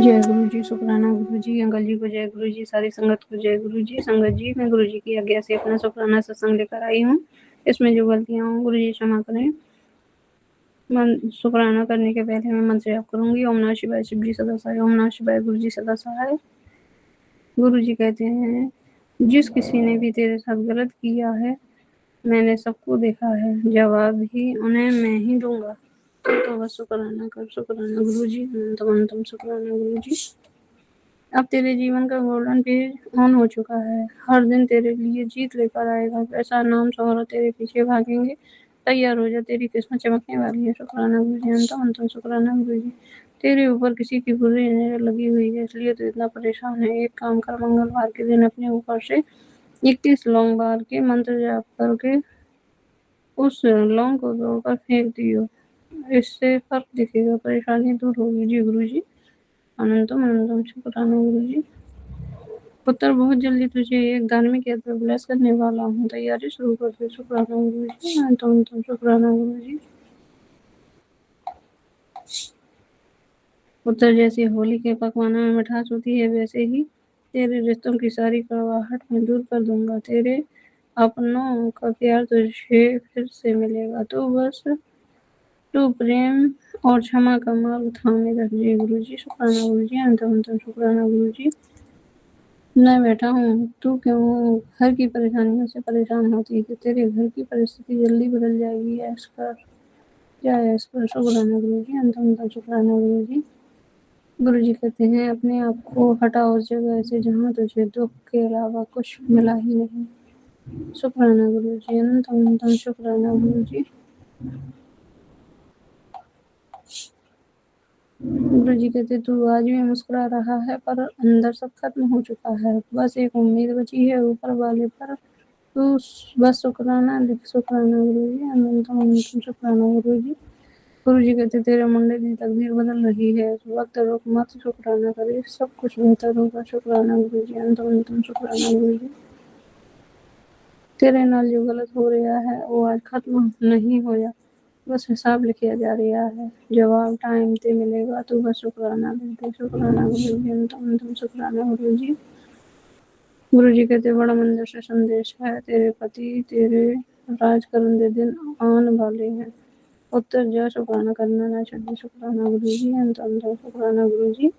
जय गुरु जी, शुक्राना गुरु जी, अंकल जी को जय गुरु जी, सारी संगत को जय गुरु जी। संगत जी, मैं गुरु जी की आज्ञा से अपना शुक्राना सत्संग लेकर आई हूँ। इसमें जो गलतियाँ हों गुरु जी क्षमा करें। शुक्राना करने के पहले मैं मंत्र जाप करूंगी। ओम नमः शिवाय, शिव जी सदा सहाय। ओम नमः शिवाय, गुरु जी सदा सहाय। गुरु जी कहते हैं, जिस किसी ने भी तेरे साथ गलत किया है मैंने सबको देखा है, जवाब भी उन्हें मैं ही दूंगा। तो बस शुक्राना कर। शुक्राना गुरु जी, अनंतम शुक्राना गुरु जी। अब तेरे जीवन का गोल्डन पेज ऑन हो चुका है। हर दिन तेरे लिए जीत लेकर आएगा। पैसा, नाम, शोहरत तेरे पीछे भागेंगे। तैयार हो जा, तेरी किस्मत चमकने वाली है। शुक्राना गुरु जी, अनंतम शुक्राना गुरु जी। तेरे ऊपर किसी की बुरी नजर लगी हुई है, इसलिए तो इतना परेशान है। एक काम कर, मंगलवार के दिन अपने ऊपर से 31 लौंग बार के मंत्र जाप करके उस लौंग को तोड़कर फेंक दियो। इससे फर्क दिखेगा, परेशानी दूर होगी। जी गुरु जी, अनंतम शुक्राना गुरु जी। पुत्र, बहुत जल्दी तुझे एक धार्मिक यात्रा ब्लेस करने वाला हूँ, तैयारी शुरू कर दे। शुक्राना गुरु जी, अनंतम शुक्राना गुरु जी। पुत्र, जैसे होली के पकवानों में मिठास होती है, वैसे ही तेरे रिश्तों की सारी कड़वाहट मैं दूर कर दूंगा। तेरे अपनों का प्यार तुझे फिर से मिलेगा। तू प्रेम और क्षमा का मार्ग थामे रख। जी गुरु जी, शुक्राना गुरु जी, अनंतम शुक्राना गुरु जी। मैं बैठा हूँ, तू क्यों घर की परेशानियों से परेशान होती है? तेरे घर की परिस्थिति जल्दी बदल जाएगी। ऐश कर, क्या ऐश कर। शुक्राना गुरु जी, अनंतम शुक्राना गुरु जी। गुरु जी कहते हैं, अपने आप को हटा उस जगह से जहाँ तुझे दुख के अलावा कुछ मिला ही नहीं। शुक्राना गुरु जी, अनंतम शुक्राना गुरु जी। गुरु जी कहते, तू आज भी मुस्कुरा रहा है पर अंदर सब खत्म हो चुका है। बस एक उम्मीद बची है, ऊपर वाले पर। तू बस शुक्राना लिख। शुक्राना गुरु जी, अनंतम शुक्राना गुरु जी। गुरु जी कहते, तेरे मुंडे की तकदीर बदल रही है, वक्त रुक मत, शुक्राना करे, सब कुछ बेहतर होगा। शुक्राना गुरु जी, अनंतम शुक्राना गुरु जी। तेरे नाल जो गलत हो रहा है वो आज खत्म नहीं होया, बस हिसाब लिखा जा रहा है। जवाब टाइम से मिलेगा, तू बस शुक्राना लिख दे। शुक्राना गुरु जी, अनंतम शुक्राना गुरु जी। गुरु जी कहते, बड़ा मंदिर से संदेश है, तेरे पति तेरे राज करने दिन आने वाले हैं। उत्तर जा, शुक्राना करना ना छोड़। शुक्राना गुरु जी, अनंतम शुक्राना गुरु जी।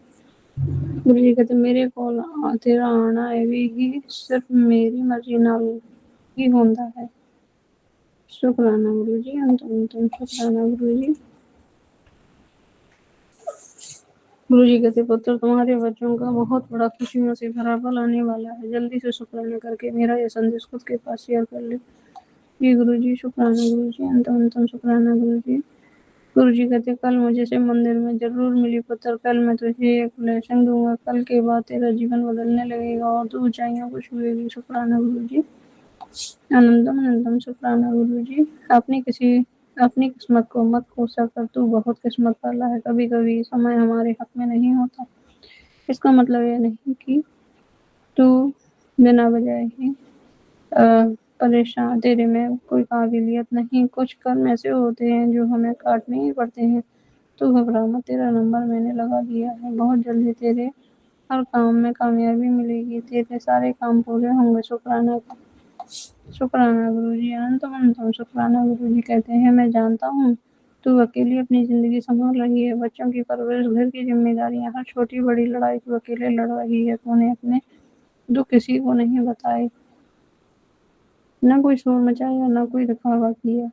गुरु जी कहते, मेरे कोल तेरा आना है भी सिर्फ मेरी मर्जी नाल ही होता है। शुक्राना गुरु जी, अनंतम शुक्राना गुरु जी। गुरु जी कहते, पुत्र, तुम्हारे बच्चों का बहुत बड़ा खुशियों से भरा पल आने वाला है। जल्दी से शुक्राना करके मेरा यह संदेश खुद के पास शेयर कर ले। जी गुरु जी, शुक्राना गुरु जी, अनंतम शुक्राना गुरु जी। गुरु जी कहते, कल मुझे शिव मंदिर में जरूर मिली पुत्र। कल मैं तुझे एक ब्लेसिंग दूंगा। कल के बाद तेरा जीवन बदलने लगेगा और तू ऊंचाइयों को छुएगी। शुक्राना गुरु जी, अनंतम शुक्राना गुरु जी। अपनी किस्मत को मत कोसा कर, तू बहुत किस्मत वाला है। कभी कभी समय हमारे हक में नहीं होता, इसका मतलब यह नहीं कि तू बिना वजह ही परेशान। तेरे में कोई काबिलियत नहीं, कुछ कर्म ऐसे होते हैं जो हमें काटने ही पड़ते हैं। तू घबरा मत, तेरा नंबर मैंने लगा दिया है। बहुत जल्दी तेरे हर काम में कामयाबी मिलेगी, तेरे सारे काम पूरे होंगे। शुक्राना गुरु जी, अनंतम शुक्राना गुरु जी। कहते हैं, मैं जानता हूँ तू अकेली अपनी जिंदगी संभाल रही है। बच्चों की परवरिश, घर की जिम्मेदारियां, हर छोटी बड़ी लड़ाई तू अकेले लड़ रही है। तूने अपने दुख किसी को नहीं बताए, न कोई शोर मचाया, न कोई दिखावा किया।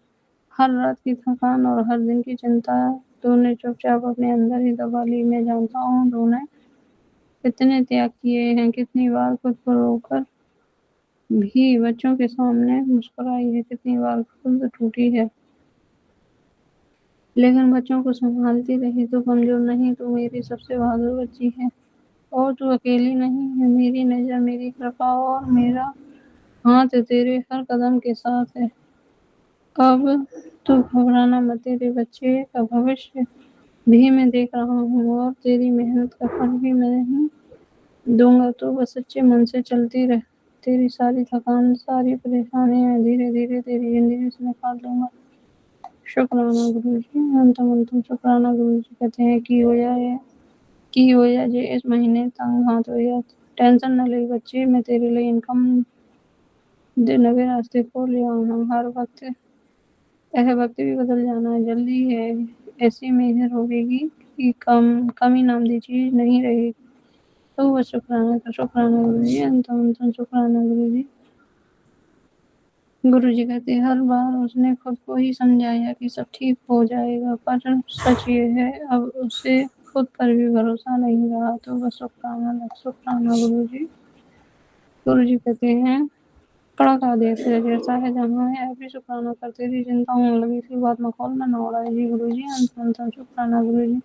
हर रात की थकान और हर दिन की चिंता तूने चुपचाप अपने अंदर ही दबा ली। मैं जानता हूँ तूने कितने त्याग किए हैं, कितनी बार खुद को रोकर भी बच्चों के सामने मुस्कुराई है, कितनी बार खुद टूटी है, लेकिन बच्चों को संभालती रही। तू कमजोर नहीं, तू मेरी सबसे बहादुर बच्ची है। और तू अकेली नहीं है, मेरी नजर, मेरी कृपा और मेरा हाथ तेरे हर कदम के साथ है। अब तू घबराना मत, तेरे बच्चे का भविष्य भी मैं देख रहा हूँ और तेरी मेहनत का फल भी मैं नहीं दूंगा। तू बस सच्चे मन से चलती रह, तेरी सारी थकान, सारी परेशानियां धीरे धीरे तेरी जिंदगी से निकाल दूंगा। शुक्राना गुरु जी, अनंतम शुक्राना गुरु जी। कहते हैं कि हो जाए کی وجہ جی اس مہینے تنگ ہاں تو یہ ٹینشن نہ لے بچے، میں تیرے لیے انکم نوے راستے کھول لیا ہوں، ہر وقت ایسے وقت بھی بدل جانا ہے، جلدی ہے ایسی میجر ہوگے گی کہ کمی نام دی چیز نہیں رہے گی۔ تو وہ شکرانہ کا شکرانہ گرو جی، انتم شکرانہ گرو جی۔ گرو جی کہتے ہر بار اس نے خود کو ہی سمجھایا کہ سب ٹھیک ہو جائے گا، پر سچ یہ ہے اب اسے خود پر بھی بھروسہ نہیں رہا۔ تو بس شکرانہ گرو جی۔ گرو جی کہتے ہیں کڑا کر دیا تیرا جیسا ہے جہاں ہے ابھی شکرانہ کرتے تھی، چنتا ہونے لگی تھی بات ماحول میں نہ اڑائے جی گرو جی، انتم شکرانہ گرو جی۔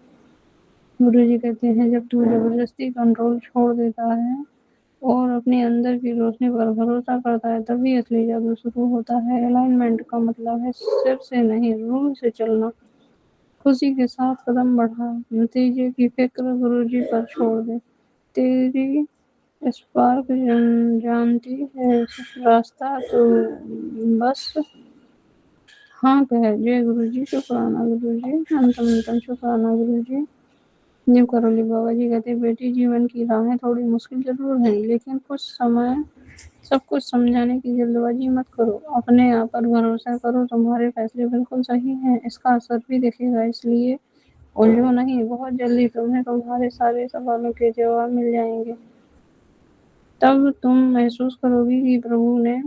گرو جی کہتے ہیں جب تو زبردستی کنٹرول چھوڑ دیتا ہے اور اپنے اندر کی روشنی پر بھروسہ کرتا ہے تبھی اصلی جادو شروع ہوتا ہے۔ الائنمنٹ کا مطلب ہے سر سے نہیں روح سے چلنا، خوشی کے ساتھ قدم بڑھا، نتیجے کی فکر گرو جی پر چھوڑ دے، تیری اسپارک جانتی ہے راستہ، تو بس ہاں کہہ جے گرو جی، شکرانہ گرو جی، انتم شکرانہ گرو جی۔ نیو کرولی بابا جی کہتے ہیں بیٹی جیون کی راہیں تھوڑی مشکل ضرور ہیں، لیکن کچھ سمے سب کچھ سمجھانے کی جلد بازی مت کرو، اپنے آپ پر بھروسہ کرو، تمہارے فیصلے بالکل صحیح ہیں، اس کا اثر بھی دکھے گا، اس لیے الجھو نہیں، بہت جلدی تمہیں تمہارے سارے سوالوں کے جواب مل جائیں گے۔ تب تم محسوس کرو گی کہ پربھو نے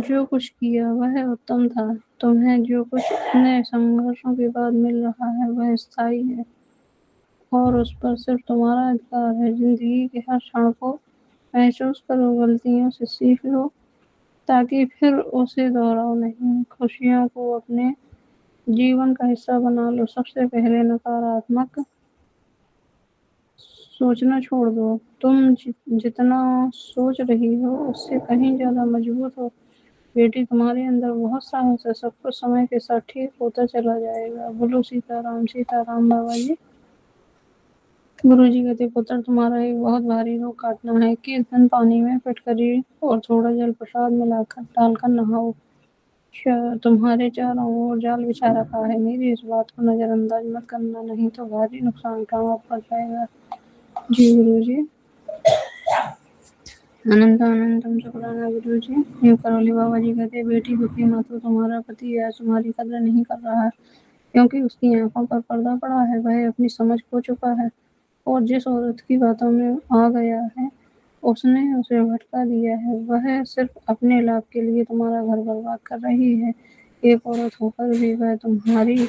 جو کچھ کیا وہ اتم تھا، تمہیں جو کچھ اتنے سنگھرشوں کے بعد مل رہا ہے وہ استھائی ہے اور اس پر صرف تمہارا ادھیکار ہے۔ زندگی کے ہر چھڑ کو محسوس کرو، غلطیوں سے سیکھ لو تاکہ پھر اسے دہراؤ نہیں، خوشیوں کو اپنے جیون کا حصہ بنا لو۔ سب سے پہلے نکاراتمک سوچنا چھوڑ دو، تم جتنا سوچ رہی ہو اس سے کہیں زیادہ مضبوط ہو بیٹی، تمہارے اندر بہت ساہس ہے، سب کچھ سمے کے ساتھ ٹھیک ہوتا چلا جائے گا۔ بولو سیتا رام، سیتا رام بابا جی۔ گرو جی کہتے پتر تمہارا ایک بہت بھاری روگ کاٹنا ہے، 21 دن پانی میں فٹکری اور تھوڑا جل پرساد ملا کر ڈال کر نہاؤ، تمہارے چاروں اور جال بچھا رکھا ہے، میری اس بات کو نظر انداز مت کرنا، نہیں تو بھاری نقصان اٹھانا پڑ جائے گا۔ جی گرو جی، انتم شکرانہ گرو جی۔ نیو کرولی بابا جی کہتے بیٹی دکھی مت ہو، تمہارا پتی آج تمہاری قدر نہیں کر رہا کیونکہ اس کی آنکھوں پر پردہ پڑا ہے، وہ اپنی سمجھ کھو چکا ہے اور جس عورت کی باتوں میں آ گیا ہے اس نے اسے بھٹکا دیا ہے، وہ صرف اپنے لابھ کے لیے تمہارا گھر برباد کر رہی ہے۔ ایک عورت ہو کر بھی وہ تمہاری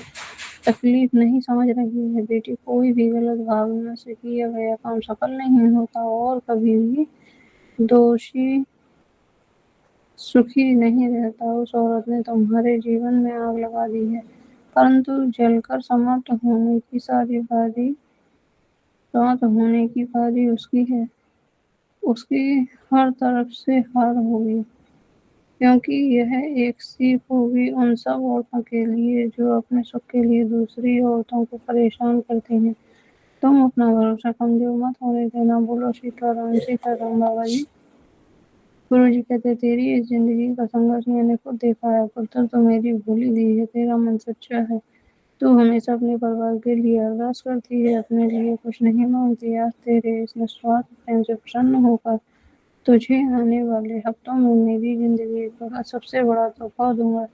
تکلیف نہیں سمجھ رہی ہے بیٹی، کوئی بھی غلط بھاونا سے کیا گیا کام سفل نہیں ہوتا اور کبھی بھی دوشی سکھی نہیں رہتا۔ اس عورت نے تمہارے جیون میں آگ لگا دی ہے، پرنتو جل کر سماپت ہونے کی باری اس کی ہے، اس کی ہر طرف سے ہار ہوگی، کیونکہ یہ ایک سیکھ ہوگی ان سب عورتوں کے لیے جو اپنے سکھ کے لیے دوسری عورتوں کو پریشان کرتی ہیں۔ تم اپنا بھروسہ کمزور مت ہونے دینا۔ بولو سیتا رام بابا جی۔ گرو جی کہتے تیری اس زندگی کا سنگھرش میں نے خود دیکھا ہے پتر، تو میری بھولی دی ہے، تیرا من سچا ہے، تو ہمیشہ اپنے پریوار کے لیے ارداس کرتی ہے، اپنے لیے کچھ نہیں مانگتی۔ آج تیرے اس نسوارتھ پریم سے پرسن ہو کر تجھے آنے والے ہفتوں میں میری زندگی کا سب سے بڑا تحفہ دوں گا۔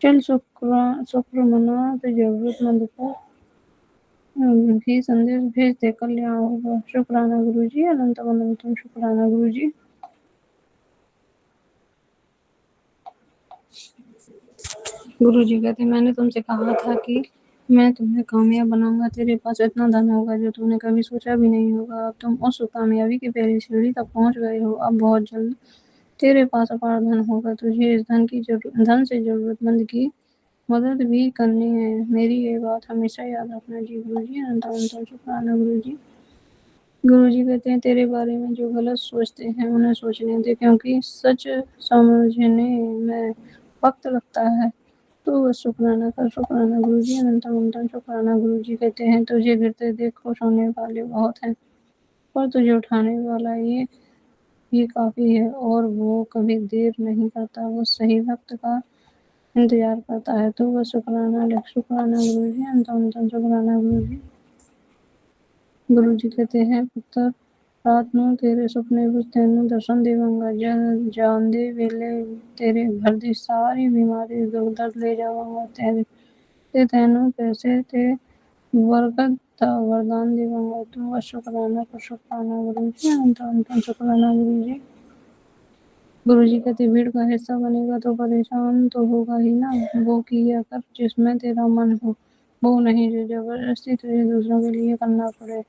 چل شکر منا، تو ضرورت مند کو بھی سندیش بھیج دے، کلیان ہوگا۔ شکرانہ گرو جی، انتم شکرانہ گرو جی۔ گرو جی کہتے میں نے تم سے کہا تھا کہ میں تمہیں کامیاب بناؤں گا، تیرے پاس اتنا دھن ہوگا جو تم نے کبھی سوچا بھی نہیں ہوگا، اب تم اس کامیابی کی پہلی سیڑھی تک پہنچ گئے ہو، اب بہت جلد تیرے پاس اپار دھن ہوگا، تجھے اس دھن سے ضرورت مند کی مدد بھی کرنی ہے، میری یہ بات ہمیشہ یاد رکھنا۔ جی گرو جی، انتم شکرانہ گرو جی۔ گرو جی کہتے ہیں تیرے بارے میں جو غلط سوچتے ہیں انہیں سوچنے دے، کیونکہ سچ سمجھنے میں وقت لگتا ہے۔ تو بس شکرانہ کر۔ شکرانہ گرو جی، انتم شکرانہ گرو جی کہتے ہیں تجھے گرتے دیکھ خوش ہونے والے بہت ہیں، پر تجھے اٹھانے والا ایک ہی کافی ہے، اور وہ کبھی دیر نہیں کرتا، وہ صحیح وقت کا انتظار کرتا ہے۔ تو بس شکرانہ گرو جی، انتم شکرانہ گرو جی۔ गुरु जी कहते हैं पुत्र रात ਨੂੰ ਤੇਰੇ ਸੁਪਨੇ ਵਿੱਚ ਤੈਨੂੰ ਦਰਸ਼ਨ ਦੇਵਾਂਗਾ ਜਾਂਦੇ ਵੇਲੇ ਤੇਰੇ ਘਰ ਦੀ ਸਾਰੀ ਬਿਮਾਰੀ ਦੂਰ ਦਰਦ ਲੈ ਜਾਵਾਂਗਾ ਤੇ ਤੈਨੂੰ ਪੈਸੇ ਤੇ ਬਰਕਤ ਦਾ ਵਰਦਾਨ ਦੇਵਾਂਗਾ ਤੂੰ ਸ਼ੁਕਰਾਨਾ ਕਰ शुक्राना गुरु जी अंत शुक्राना गुरु जी। गुरु जी कहते भीड़ का हिस्सा बनेगा तो परेशान तो होगा ही ना वो किया कर जिसमें तेरा मन हो वो नहीं जो जबरदस्ती तुझे दूसरों के लिए करना पड़े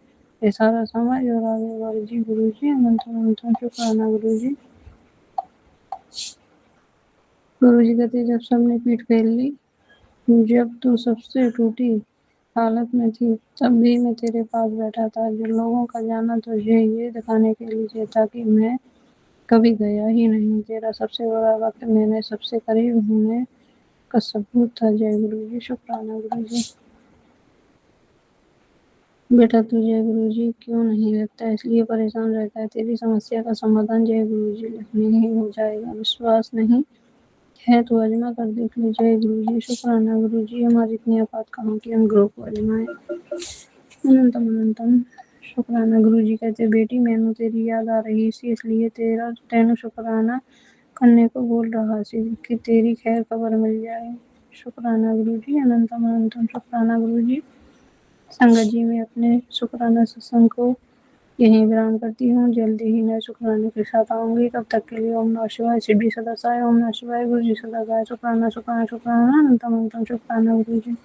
ये सारा समझ और आगे गुरु जी अनंत अनंत शुक्राना गुरु जी। गुरु जी कहते जब सबने पीठ फेर ली जब तू सबसे टूटी हालत में थी तब भी मैं तेरे पास बैठा था जो लोगों का जाना तुझे ये दिखाने के लिए था कि मैं कभी गया ही नहीं तेरा सबसे बड़ा वक्त मैंने सबसे करीब होने का सबूत था जय गुरु जी शुक्राना गुरु जी। बेटा तुझे गुरु जी क्यों नहीं लगता इसलिए परेशान रहता है तेरी समस्या का समाधान जय गुरु जी लिखने ही हो जाएगा विश्वास नहीं है तो आजमा कर देख ले जय गुरु जी शुक्राना गुरु जी हमारी इतनी औकात कहाँ की हम ग्रुप को आजमाए अनंतम अनंतम शुक्राना गुरु जी कहते बेटी मैनू तेरी याद आ रही सी इसलिए तेरा तैनू शुक्राना करने को बोल रहा सी कि तेरी खैर खबर मिल जाए शुक्राना गुरु जी अनंतम अनंतम शुक्राना गुरु जी। संगत जी मैं अपने शुक्राना सत्संग को यहीं विराम करती हूँ जल्दी ही नए शुक्राने के साथ आऊंगी तब तक के लिए ओम नमः शिवाय शिवजी सदा साई ओम नमः शिवाय गुरु जी सदा साई शुक्राना शुक्राना शुक्राना अनंतम अनंतम शुक्राना गुरु जी।